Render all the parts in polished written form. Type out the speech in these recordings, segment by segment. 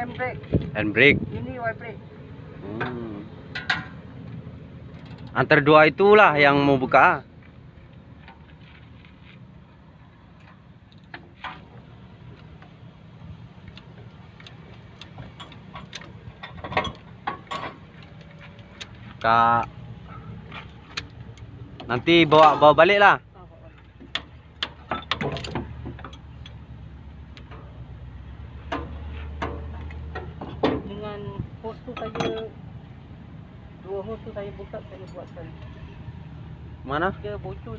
handbrake. Handbrake. Ini Y brake. Antara dua itulah yang mau buka. Kak, nanti bawa balik lah. Dengan hose tu saya, dua hose tu saya buka, saya buatkan. Mana? Dia bocor.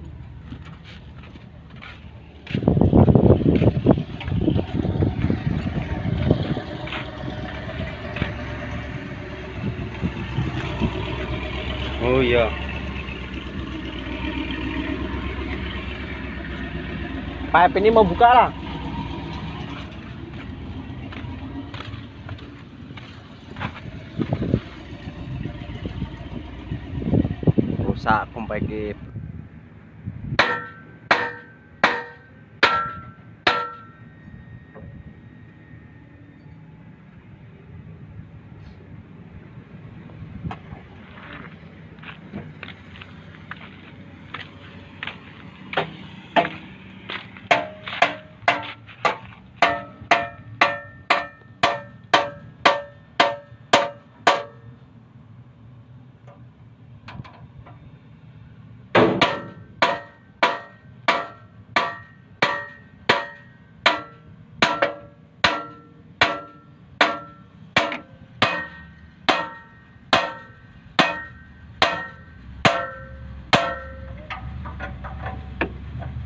Oh iya. Pipe ini mau buka lah. Rusak kompek.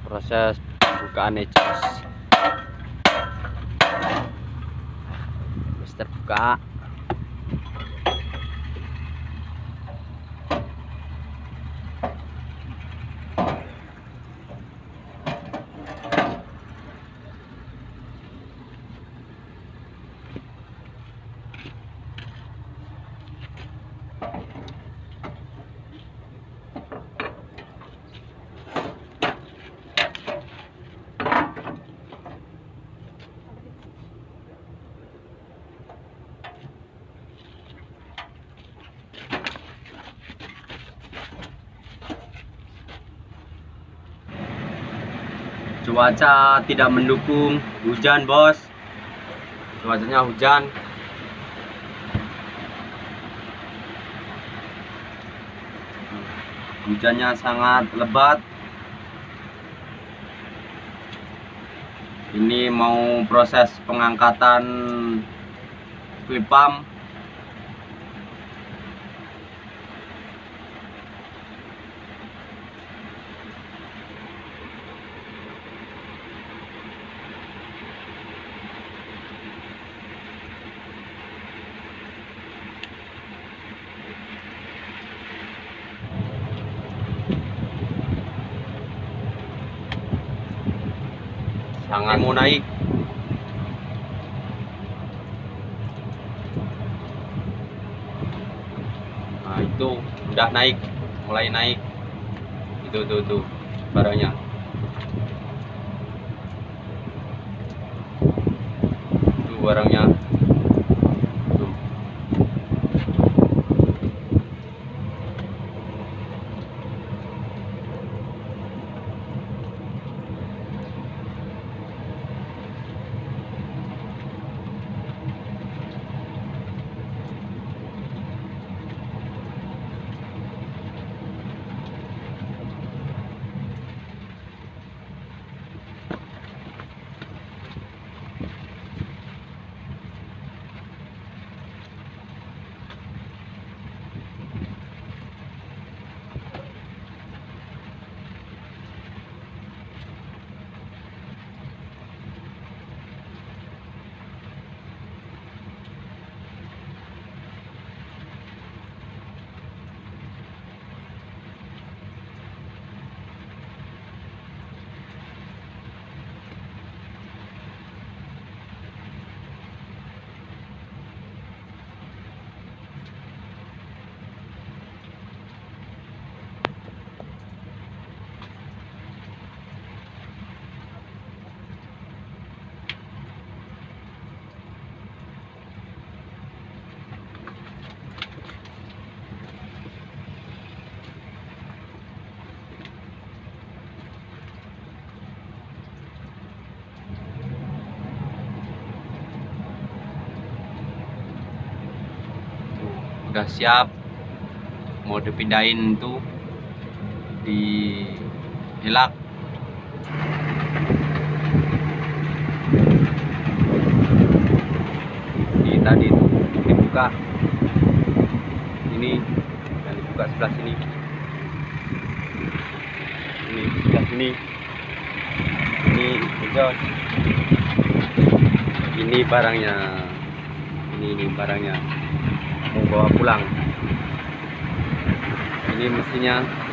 Proses bukaan ecos. Mister buka. Cuaca tidak mendukung, hujan bos. Cuacanya hujan. Hujannya sangat lebat. Ini mau proses pengangkatan fuel pump. Sangat mau naik. Nah itu udah naik, mulai naik. Itu barangnya. Itu barangnya. Tuh. udah siap mau dipindahin tuh di helak. Di tadi tuh dibuka ini dan dibuka sebelah sini, ini sebelah sini, ini jos, ini barangnya, ini barangnya mau bawa pulang, ini mesinnya.